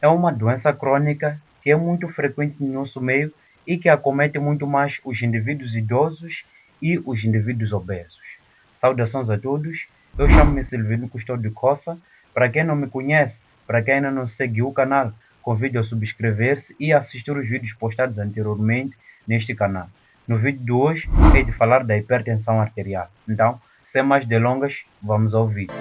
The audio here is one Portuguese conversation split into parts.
É uma doença crônica que é muito frequente no nosso meio e que acomete muito mais os indivíduos idosos e os indivíduos obesos. Saudações a todos, eu chamo-me Silvino Custódio Costa. Para quem não me conhece, para quem ainda não seguiu o canal, convido a subscrever-se e assistir os vídeos postados anteriormente neste canal. No vídeo de hoje é de falar da hipertensão arterial. Então, sem mais delongas, vamos ao vídeo.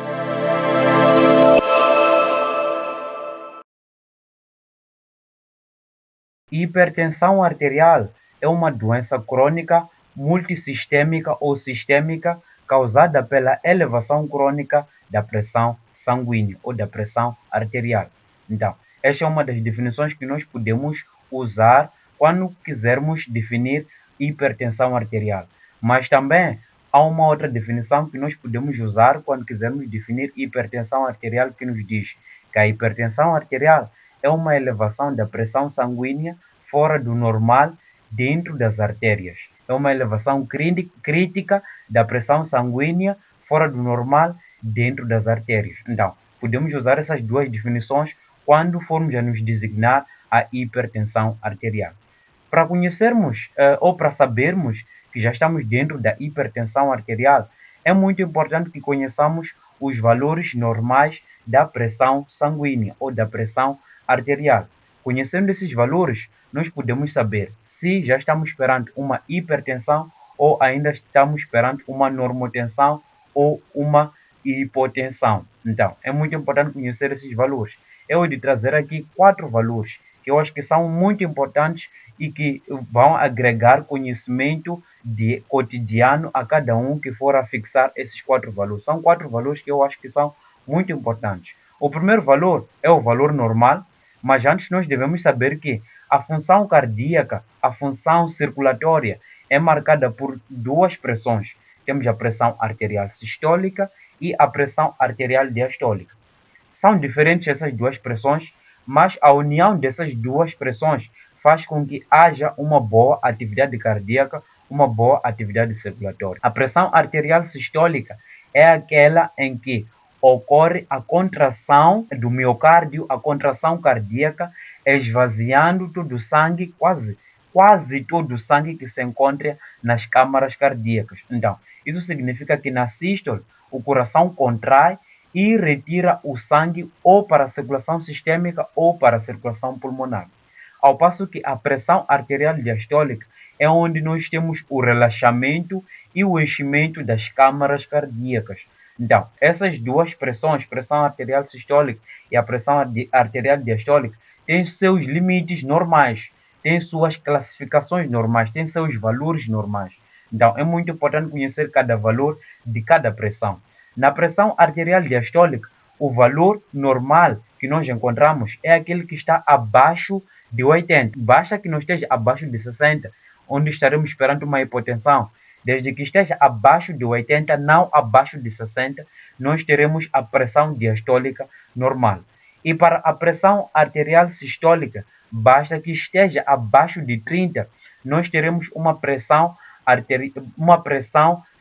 Hipertensão arterial é uma doença crônica, multissistêmica ou sistêmica causada pela elevação crônica da pressão sanguínea ou da pressão arterial. Então, esta é uma das definições que nós podemos usar quando quisermos definir hipertensão arterial. Mas também há uma outra definição que nós podemos usar quando quisermos definir hipertensão arterial, que nos diz que a hipertensão arterial é uma elevação da pressão sanguínea fora do normal dentro das artérias. É uma elevação crítica da pressão sanguínea fora do normal dentro das artérias. Então, podemos usar essas duas definições quando formos a nos designar a hipertensão arterial. Para conhecermos ou para sabermos que já estamos dentro da hipertensão arterial, é muito importante que conheçamos os valores normais da pressão sanguínea ou da pressão arterial. Conhecendo esses valores, nós podemos saber se já estamos perante uma hipertensão ou ainda estamos perante uma normotensão ou uma hipotensão. Então, é muito importante conhecer esses valores. Eu vou trazer aqui 4 valores que eu acho que são muito importantes e que vão agregar conhecimento de cotidiano a cada um que for a fixar esses 4 valores. São 4 valores que eu acho que são muito importantes. O primeiro valor é o valor normal, mas antes nós devemos saber que a função cardíaca, a função circulatória, é marcada por duas pressões. Temos a pressão arterial sistólica e a pressão arterial diastólica. São diferentes essas duas pressões, mas a união dessas duas pressões faz com que haja uma boa atividade cardíaca, uma boa atividade circulatória. A pressão arterial sistólica é aquela em que ocorre a contração do miocárdio, a contração cardíaca, esvaziando todo o sangue, quase todo o sangue que se encontra nas câmaras cardíacas. Então, isso significa que na sístole o coração contrai e retira o sangue ou para a circulação sistêmica ou para a circulação pulmonar. Ao passo que a pressão arterial diastólica é onde nós temos o relaxamento e o enchimento das câmaras cardíacas. Então, essas duas pressões, pressão arterial sistólica e a pressão arterial diastólica, têm seus limites normais, têm suas classificações normais, têm seus valores normais. Então, é muito importante conhecer cada valor de cada pressão. Na pressão arterial diastólica, o valor normal que nós encontramos é aquele que está abaixo de 80. Basta que não esteja abaixo de 60, onde estaremos perante uma hipotensão. Desde que esteja abaixo de 80, não abaixo de 60, nós teremos a pressão diastólica normal. E para a pressão arterial sistólica, basta que esteja abaixo de 30, nós teremos uma pressão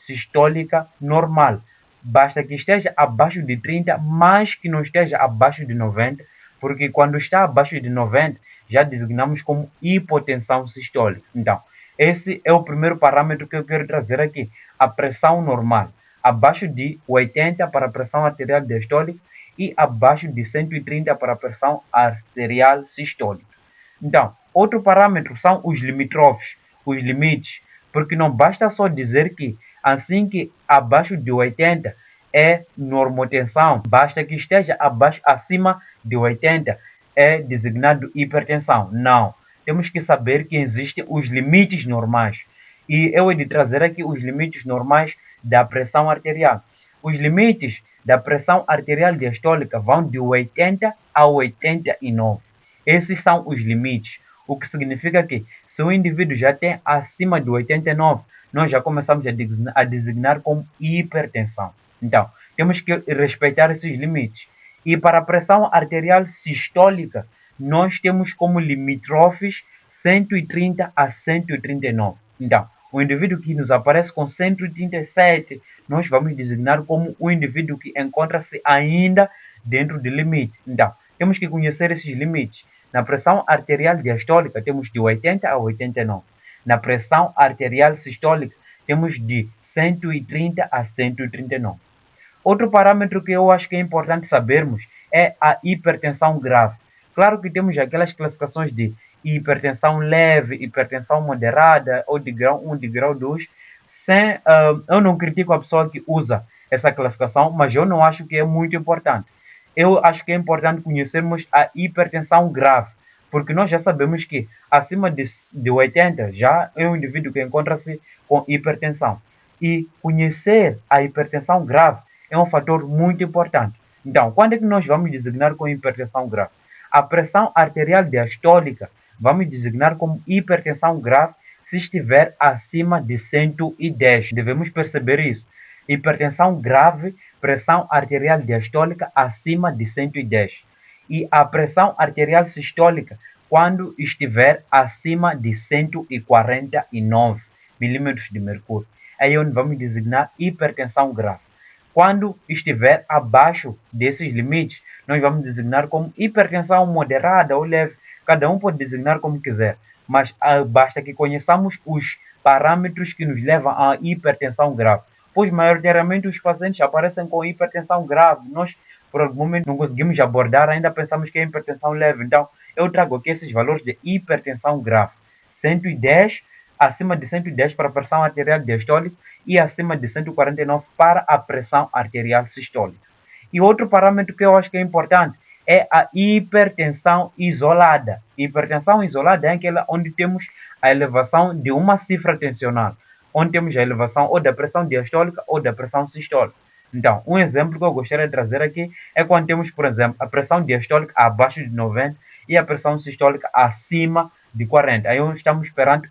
sistólica normal. Basta que esteja abaixo de 30, mas que não esteja abaixo de 90, porque quando está abaixo de 90, já designamos como hipotensão sistólica. Então, esse é o primeiro parâmetro que eu quero trazer aqui, a pressão normal. Abaixo de 80 para a pressão arterial diastólica e abaixo de 130 para a pressão arterial sistólica. Então, outro parâmetro são os limítrofes, os limites, porque não basta só dizer que assim que abaixo de 80 é normotensão, basta que esteja acima de 80 é designado hipertensão. Não, temos que saber que existem os limites normais. E eu hei de trazer aqui os limites normais da pressão arterial. Os limites da pressão arterial diastólica vão de 80 a 89. Esses são os limites, o que significa que se o indivíduo já tem acima de 89, nós já começamos a designar como hipertensão. Então, temos que respeitar esses limites. E para a pressão arterial sistólica, nós temos como limítrofes 130 a 139. Então, o indivíduo que nos aparece com 137, nós vamos designar como um indivíduo que encontra-se ainda dentro do limite. Então, temos que conhecer esses limites. Na pressão arterial diastólica, temos de 80 a 89. Na pressão arterial sistólica, temos de 130 a 139. Outro parâmetro que eu acho que é importante sabermos é a hipertensão grave. Claro que temos aquelas classificações de hipertensão leve, hipertensão moderada, ou de grau 1, de grau 2. Eu não critico a pessoa que usa essa classificação, mas eu não acho que é muito importante. Eu acho que é importante conhecermos a hipertensão grave, porque nós já sabemos que acima de 80 já é um indivíduo que encontra-se com hipertensão. E conhecer a hipertensão grave é um fator muito importante. Então, quando é que nós vamos designar com hipertensão grave? A pressão arterial diastólica vamos designar como hipertensão grave se estiver acima de 110. Devemos perceber isso. Hipertensão grave, pressão arterial diastólica acima de 110. E a pressão arterial sistólica quando estiver acima de 149 milímetros de mercúrio. Aí é onde vamos designar hipertensão grave. Quando estiver abaixo desses limites, nós vamos designar como hipertensão moderada ou leve. Cada um pode designar como quiser, mas basta que conheçamos os parâmetros que nos levam à hipertensão grave. Pois, maioritariamente, os pacientes aparecem com hipertensão grave. Nós, por algum momento, não conseguimos abordar, ainda pensamos que é hipertensão leve. Então, eu trago aqui esses valores de hipertensão grave. 110, acima de 110 para a pressão arterial diastólica e acima de 149 para a pressão arterial sistólica. E outro parâmetro que eu acho que é importante é a hipertensão isolada. Hipertensão isolada é aquela onde temos a elevação de uma cifra tensional, onde temos a elevação ou da pressão diastólica ou da pressão sistólica. Então, um exemplo que eu gostaria de trazer aqui é quando temos, por exemplo, a pressão diastólica abaixo de 90 e a pressão sistólica acima de 40. Aí estamos perante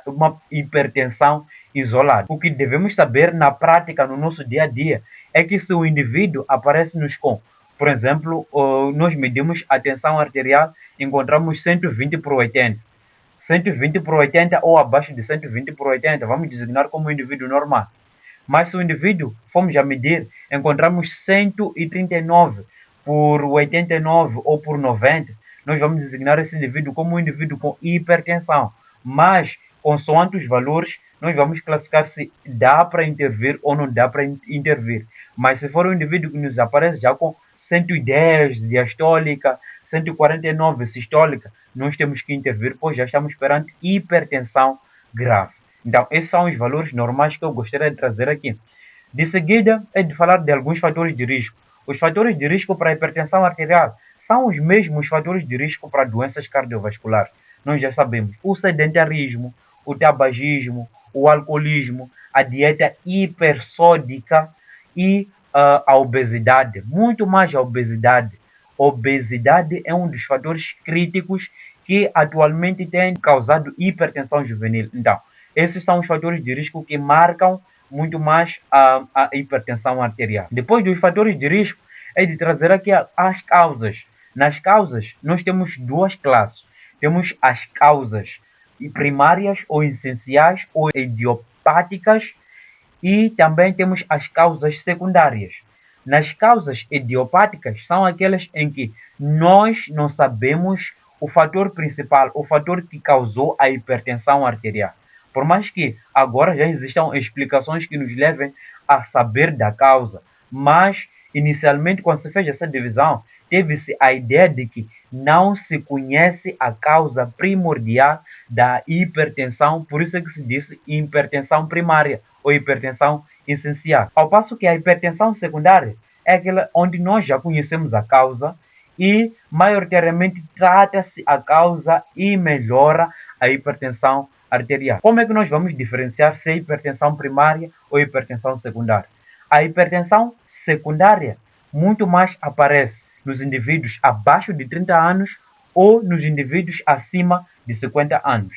uma hipertensão isolada. O que devemos saber na prática, no nosso dia a dia, é que se o indivíduo aparece-nos com, por exemplo, nós medimos a tensão arterial, encontramos 120 por 80. 120 por 80 ou abaixo de 120 por 80, vamos designar como um indivíduo normal. Mas se o indivíduo formos a medir, encontramos 139 por 89 ou por 90, nós vamos designar esse indivíduo como um indivíduo com hipertensão. Mas, consoante os valores, nós vamos classificar se dá para intervir ou não dá para intervir. Mas se for um indivíduo que nos aparece já com 110 diastólica, 149 sistólica, nós temos que intervir, pois já estamos perante hipertensão grave. Então, esses são os valores normais que eu gostaria de trazer aqui. De seguida, é de falar de alguns fatores de risco. Os fatores de risco para a hipertensão arterial são os mesmos fatores de risco para doenças cardiovasculares. Nós já sabemos o sedentarismo, o tabagismo, o alcoolismo, a dieta hipersódica e a obesidade. Muito mais a obesidade. Obesidade é um dos fatores críticos que atualmente tem causado hipertensão juvenil. Então, esses são os fatores de risco que marcam muito mais a hipertensão arterial. Depois dos fatores de risco, é de trazer aqui as causas. Nas causas, nós temos duas classes. Temos as causas primárias ou essenciais ou idiopáticas e também temos as causas secundárias. Nas causas idiopáticas, são aquelas em que nós não sabemos o fator principal, o fator que causou a hipertensão arterial. Por mais que agora já existam explicações que nos levem a saber da causa, mas inicialmente quando se fez essa divisão, teve-se a ideia de que não se conhece a causa primordial da hipertensão, por isso é que se disse hipertensão primária ou hipertensão essencial. Ao passo que a hipertensão secundária é aquela onde nós já conhecemos a causa e maioritariamente trata-se a causa e melhora a hipertensão arterial. Como é que nós vamos diferenciar se é hipertensão primária ou hipertensão secundária? A hipertensão secundária muito mais aparece nos indivíduos abaixo de 30 anos ou nos indivíduos acima de 50 anos.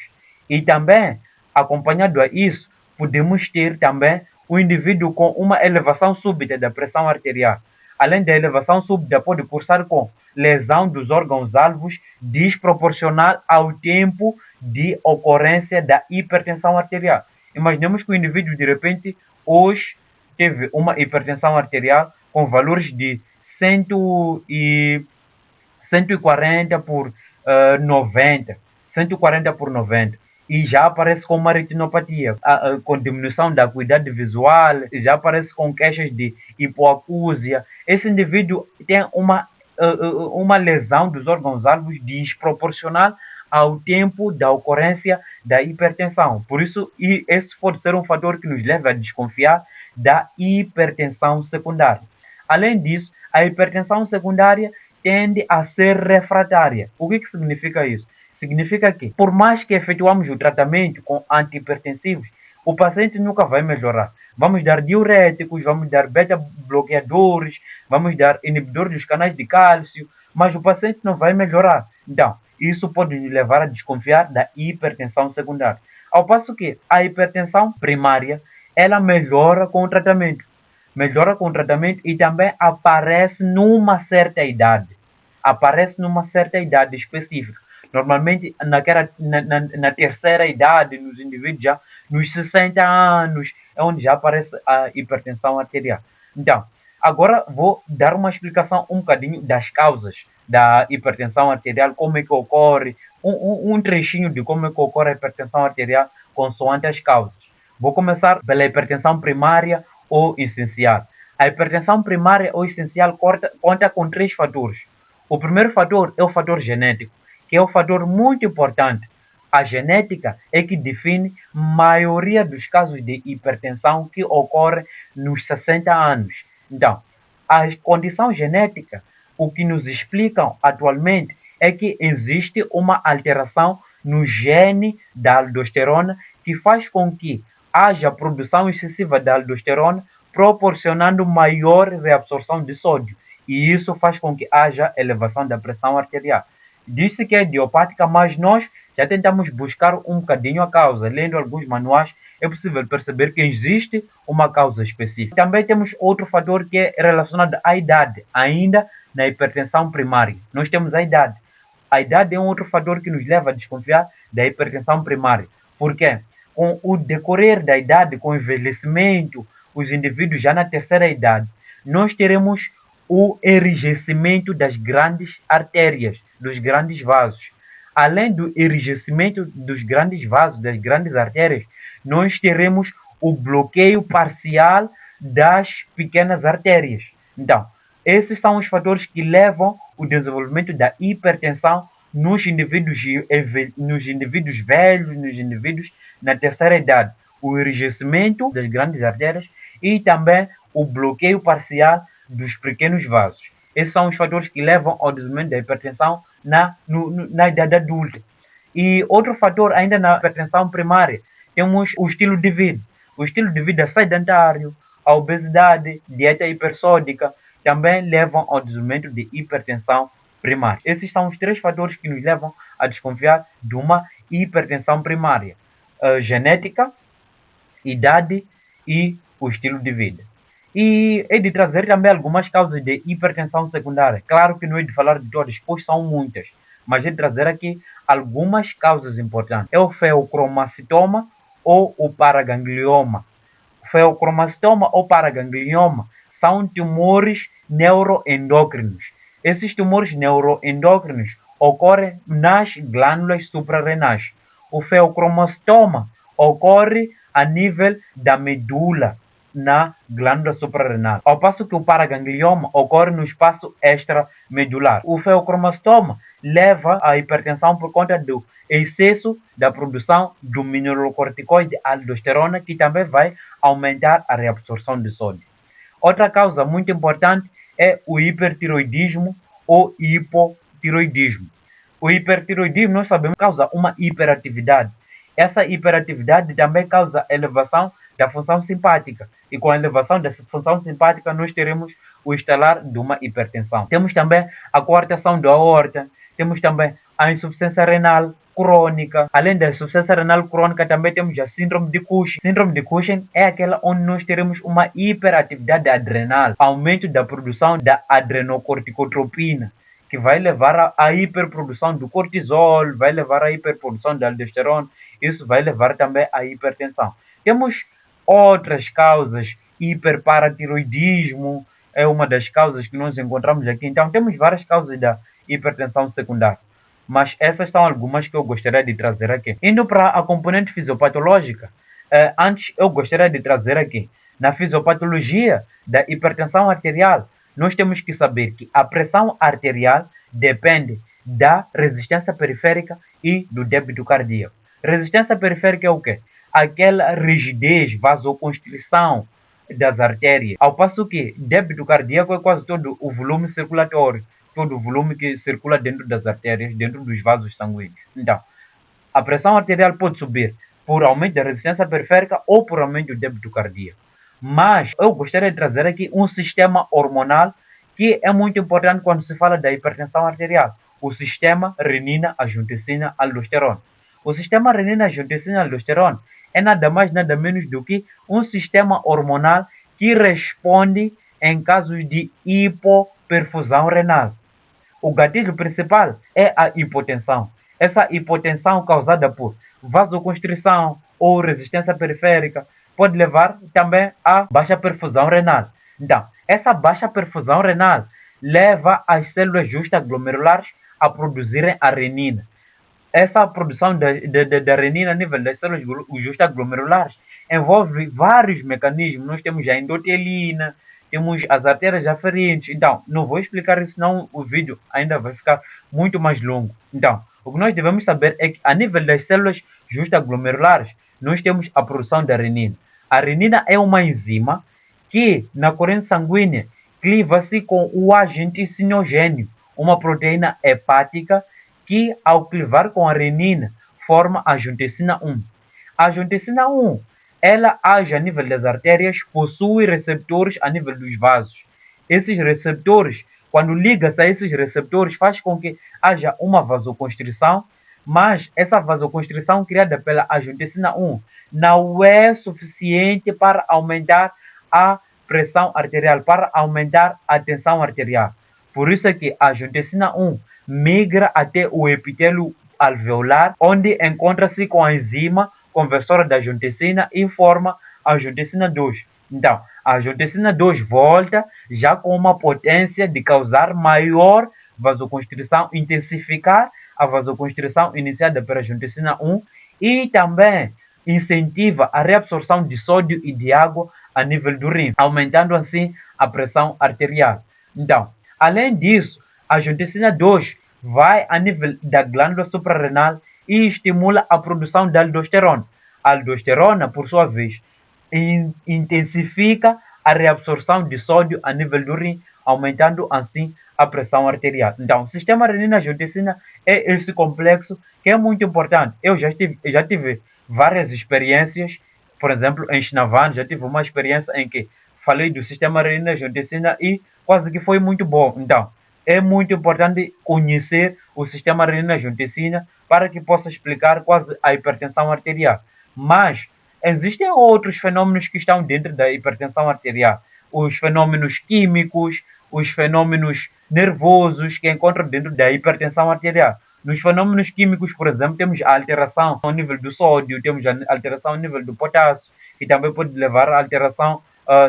E também, acompanhado a isso, podemos ter também o indivíduo com uma elevação súbita da pressão arterial. Além da elevação súbita, pode cursar com lesão dos órgãos-alvos desproporcional ao tempo de ocorrência da hipertensão arterial. Imaginemos que o indivíduo, de repente, hoje teve uma hipertensão arterial com valores de 100 e 140 por 90, 140 por 90. E já aparece com uma retinopatia, com diminuição da acuidade visual, já aparece com queixas de hipoacúsia. Esse indivíduo tem uma lesão dos órgãos-alvos desproporcional ao tempo da ocorrência da hipertensão. Por isso, esse pode ser um fator que nos leva a desconfiar da hipertensão secundária. Além disso, a hipertensão secundária tende a ser refratária. O que significa isso? Significa que, por mais que efetuamos o tratamento com antihipertensivos, o paciente nunca vai melhorar. Vamos dar diuréticos, vamos dar beta-bloqueadores, vamos dar inibidores dos canais de cálcio, mas o paciente não vai melhorar. Então, isso pode nos levar a desconfiar da hipertensão secundária. Ao passo que a hipertensão primária, ela melhora com o tratamento. Melhora com o tratamento e também aparece numa certa idade. Aparece numa certa idade específica. Normalmente na terceira idade, nos indivíduos já nos 60 anos, é onde já aparece a hipertensão arterial. Então, agora vou dar uma explicação um bocadinho das causas da hipertensão arterial, como é que ocorre, um trechinho de como é que ocorre a hipertensão arterial consoante as causas. Vou começar pela hipertensão primária ou essencial. A hipertensão primária ou essencial conta com 3 fatores. O primeiro fator é o fator genético, que é um fator muito importante. A genética é que define a maioria dos casos de hipertensão que ocorrem nos 60 anos. Então, a condição genética, o que nos explicam atualmente é que existe uma alteração no gene da aldosterona que faz com que haja produção excessiva da aldosterona, proporcionando maior reabsorção de sódio. E isso faz com que haja elevação da pressão arterial. Disse que é idiopática, mas nós já tentamos buscar um bocadinho a causa. Lendo alguns manuais, é possível perceber que existe uma causa específica. Também temos outro fator que é relacionado à idade, ainda na hipertensão primária. Nós temos a idade. A idade é um outro fator que nos leva a desconfiar da hipertensão primária. Por quê? Com o decorrer da idade, com o envelhecimento, os indivíduos já na terceira idade, nós teremos o enrijecimento das grandes artérias, dos grandes vasos. Além do enrijecimento dos grandes vasos, das grandes artérias, nós teremos o bloqueio parcial das pequenas artérias. Então, esses são os fatores que levam o desenvolvimento da hipertensão nos indivíduos velhos, nos indivíduos na terceira idade. O enrijecimento das grandes artérias e também o bloqueio parcial dos pequenos vasos. Esses são os fatores que levam ao desenvolvimento da hipertensão na idade adulta. E outro fator ainda na hipertensão primária, temos o estilo de vida. O estilo de vida sedentário, a obesidade, dieta hipersódica, também levam ao desenvolvimento de hipertensão primária. Esses são os 3 fatores que nos levam a desconfiar de uma hipertensão primária. Genética, idade e o estilo de vida. E é de trazer também algumas causas de hipertensão secundária. Claro que não é de falar de todas, pois são muitas, mas é de trazer aqui algumas causas importantes. É o feocromacitoma ou o paraganglioma. O feocromacitoma ou paraganglioma são tumores neuroendócrinos. Esses tumores neuroendócrinos ocorrem nas glândulas suprarrenais. O feocromacitoma ocorre a nível da medula, na glândula suprarrenal, ao passo que o paraganglioma ocorre no espaço extramedular. O feocromacitoma leva à hipertensão por conta do excesso da produção do mineralocorticoide aldosterona, que também vai aumentar a reabsorção de sódio. Outra causa muito importante é o hipertiroidismo ou hipotiroidismo. O hipertiroidismo, nós sabemos, causa uma hiperatividade. Essa hiperatividade também causa elevação da função simpática. E com a elevação dessa função simpática, nós teremos o instalar de uma hipertensão. Temos também a coartação da aorta, temos também a insuficiência renal crônica. Além da insuficiência renal crônica, também temos a síndrome de Cushing. Síndrome de Cushing é aquela onde nós teremos uma hiperatividade adrenal, aumento da produção da adrenocorticotropina, que vai levar à hiperprodução do cortisol, vai levar à hiperprodução da aldosterona, isso vai levar também à hipertensão. Temos outras causas, hiperparatiroidismo é uma das causas que nós encontramos aqui. Então, temos várias causas da hipertensão secundária. Mas essas são algumas que eu gostaria de trazer aqui. Indo para a componente fisiopatológica, antes eu gostaria de trazer aqui, na fisiopatologia da hipertensão arterial, nós temos que saber que a pressão arterial depende da resistência periférica e do débito cardíaco. Resistência periférica é o quê? Aquela rigidez, vasoconstrição das artérias. Ao passo que débito cardíaco é quase todo o volume circulatório, todo o volume que circula dentro das artérias, dentro dos vasos sanguíneos. Então, a pressão arterial pode subir por aumento da resistência periférica ou por aumento do débito cardíaco. Mas eu gostaria de trazer aqui um sistema hormonal que é muito importante quando se fala da hipertensão arterial. O sistema renina-angiotensina-aldosterona. O sistema renina-angiotensina-aldosterona é nada mais, nada menos do que um sistema hormonal que responde em casos de hipoperfusão renal. O gatilho principal é a hipotensão. Essa hipotensão causada por vasoconstrição ou resistência periférica pode levar também a baixa perfusão renal. Então, essa baixa perfusão renal leva as células justaglomerulares a produzirem a renina. Essa produção da renina a nível das células justaglomerulares envolve vários mecanismos. Nós temos a endotelina, temos as artérias aferentes. Então, não vou explicar isso, senão o vídeo ainda vai ficar muito mais longo. Então, o que nós devemos saber é que a nível das células justaglomerulares, nós temos a produção da renina. A renina é uma enzima que, na corrente sanguínea, cliva-se com o agente cinogênio, uma proteína hepática que, ao clivar com a renina, forma a angiotensina 1. A angiotensina 1, ela age a nível das artérias, possui receptores a nível dos vasos. Esses receptores, quando liga-se a esses receptores, faz com que haja uma vasoconstrição, mas essa vasoconstrição criada pela angiotensina 1 não é suficiente para aumentar a pressão arterial, para aumentar a tensão arterial. Por isso é que a angiotensina 1 migra até o epitélio alveolar, onde encontra-se com a enzima conversora da angiotensina e forma a angiotensina 2. Então, a angiotensina 2 volta já com uma potência de causar maior vasoconstrição, intensificar a vasoconstrição iniciada pela angiotensina 1 e também incentiva a reabsorção de sódio e de água a nível do rim, aumentando assim a pressão arterial. Então, além disso, a angiotensina 2 vai a nível da glândula suprarrenal e estimula a produção de aldosterona. A aldosterona, por sua vez, intensifica a reabsorção de sódio a nível do rim, aumentando assim a pressão arterial. Então, o sistema renina-angiotensina é esse complexo que é muito importante. Eu já tive várias experiências, por exemplo, em Chinavan, já tive uma experiência em que falei do sistema renina-angiotensina e quase que foi muito bom. Então, é muito importante conhecer o sistema renina-angiotensina para que possa explicar quase a hipertensão arterial. Mas existem outros fenômenos que estão dentro da hipertensão arterial. Os fenômenos químicos, os fenômenos nervosos que encontram dentro da hipertensão arterial. Nos fenômenos químicos, por exemplo, temos a alteração ao nível do sódio, temos a alteração ao nível do potássio, que também pode levar à alteração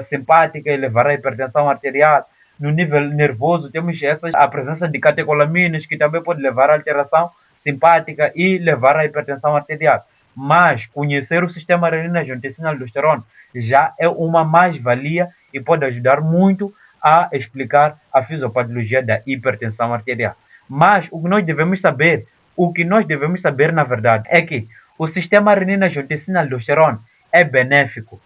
simpática e levar à hipertensão arterial. No nível nervoso, temos a presença de catecolaminas, que também pode levar à alteração simpática e levar à hipertensão arterial. Mas conhecer o sistema renina-angiotensina-aldosterona já é uma mais-valia e pode ajudar muito a explicar a fisiopatologia da hipertensão arterial. Mas o que nós devemos saber, na verdade, é que o sistema renina-angiotensina-aldosterona é benéfico.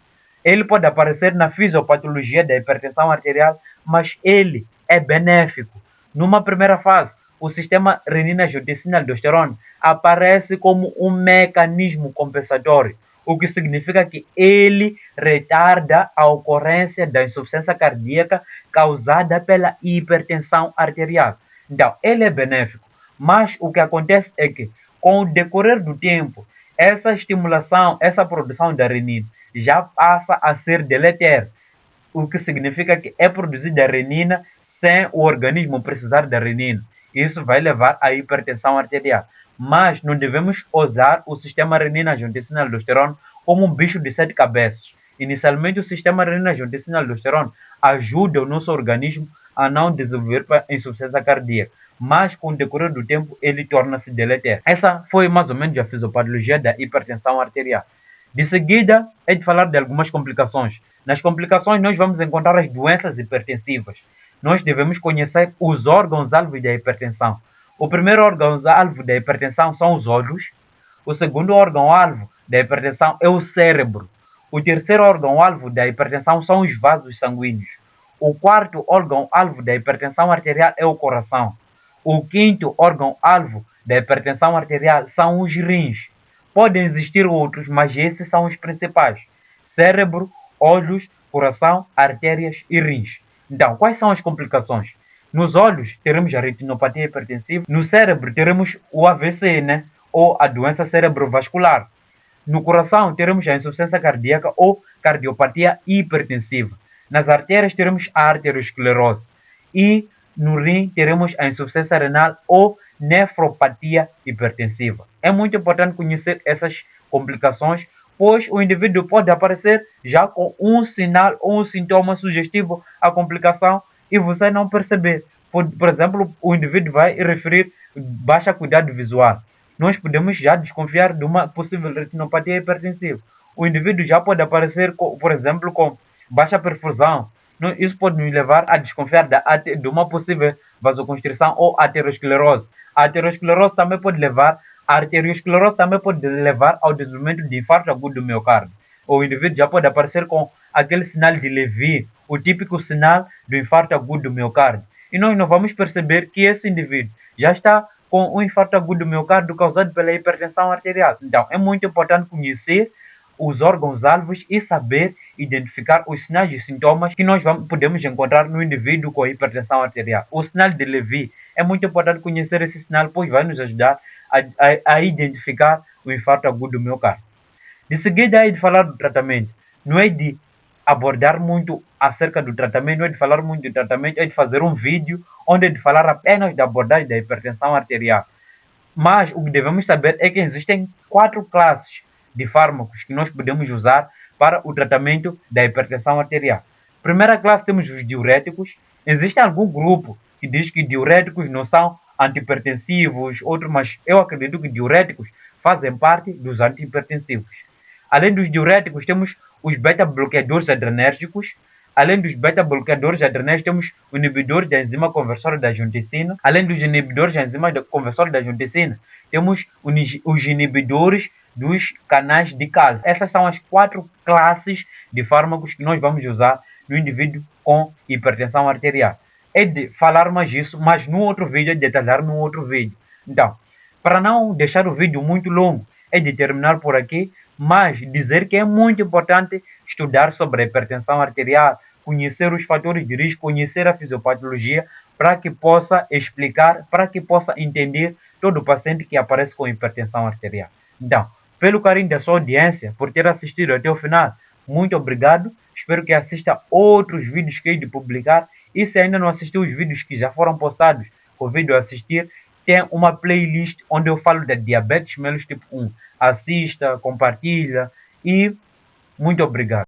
Ele pode aparecer na fisiopatologia da hipertensão arterial, mas ele é benéfico. Numa primeira fase, o sistema renina-angiotensina-aldosterona aparece como um mecanismo compensatório, o que significa que ele retarda a ocorrência da insuficiência cardíaca causada pela hipertensão arterial. Então, ele é benéfico, mas o que acontece é que, com o decorrer do tempo, essa estimulação, essa produção da renina já passa a ser deletéria, o que significa que é produzida renina sem o organismo precisar da renina. Isso vai levar à hipertensão arterial. Mas não devemos usar o sistema renina-angiotensina-aldosterona como um bicho de 7 cabeças. Inicialmente, o sistema renina-angiotensina-aldosterona ajuda o nosso organismo a não desenvolver insuficiência cardíaca. mas com o decorrer do tempo ele torna-se deletério. Essa foi mais ou menos a fisiopatologia da hipertensão arterial. De seguida, é de falar de algumas complicações. Nas complicações, nós vamos encontrar as doenças hipertensivas. Nós devemos conhecer os órgãos-alvo da hipertensão. O primeiro órgão-alvo da hipertensão são os olhos. O segundo órgão-alvo da hipertensão é o cérebro. O terceiro órgão-alvo da hipertensão são os vasos sanguíneos. O quarto órgão-alvo da hipertensão arterial é o coração. O quinto órgão-alvo da hipertensão arterial são os rins. Podem existir outros, mas esses são os principais: cérebro, olhos, coração, artérias e rins. Então, quais são as complicações? Nos olhos, teremos a retinopatia hipertensiva. No cérebro, teremos o AVC, ou a doença cerebrovascular. No coração, teremos a insuficiência cardíaca ou cardiopatia hipertensiva. Nas artérias, teremos a arteriosclerose. E no rim, teremos a insuficiência renal ou nefropatia hipertensiva. É muito importante conhecer essas complicações, pois o indivíduo pode aparecer já com um sinal ou um sintoma sugestivo à complicação e você não perceber. Por exemplo, o indivíduo vai referir baixa acuidade visual. Nós podemos já desconfiar de uma possível retinopatia hipertensiva. O indivíduo já pode aparecer, por exemplo, com baixa perfusão. Isso pode nos levar a desconfiar de uma possível vasoconstrição ou aterosclerose. A aterosclerose também pode levar, a arteriosclerose também pode levar ao desenvolvimento de infarto agudo do miocárdio. O indivíduo já pode aparecer com aquele sinal de Levy, o típico sinal do infarto agudo do miocárdio. E nós não vamos perceber que esse indivíduo já está com um infarto agudo do miocárdio causado pela hipertensão arterial. Então, é muito importante conhecer os órgãos-alvos e saber identificar os sinais e sintomas que nós podemos encontrar no indivíduo com hipertensão arterial. O sinal de Levy, é muito importante conhecer esse sinal, pois vai nos ajudar a identificar o infarto agudo do miocárdio. De seguida, é de falar do tratamento. Não é de abordar muito acerca do tratamento, não é de falar muito do tratamento, é de fazer um vídeo onde é de falar apenas da abordagem da hipertensão arterial. Mas o que devemos saber é que existem 4 classes de fármacos que nós podemos usar para o tratamento da hipertensão arterial. Primeira classe, temos os diuréticos. Existe algum grupo que diz que diuréticos não são antihipertensivos, outros, mas eu acredito que diuréticos fazem parte dos antihipertensivos. Além dos diuréticos, temos os beta-bloqueadores adrenérgicos. Além dos beta-bloqueadores adrenérgicos, temos o inibidor da enzima conversora da angiotensina. Além dos inibidores da enzima conversora da angiotensina, temos os inibidores dos canais de cálcio. Essas são as 4 classes de fármacos que nós vamos usar no indivíduo com hipertensão arterial. É de falar mais isso, mas no outro vídeo, é de detalhar no outro vídeo. Então, para não deixar o vídeo muito longo, é de terminar por aqui, mas dizer que é muito importante estudar sobre a hipertensão arterial, conhecer os fatores de risco, conhecer a fisiopatologia, para que possa explicar, para que possa entender todo o paciente que aparece com hipertensão arterial. Então, pelo carinho da sua audiência, por ter assistido até o final, muito obrigado. Espero que assista outros vídeos que hei de publicar. E se ainda não assistiu os vídeos que já foram postados, convido a assistir. Tem uma playlist onde eu falo da diabetes mellitus tipo 1. Assista, compartilha e muito obrigado.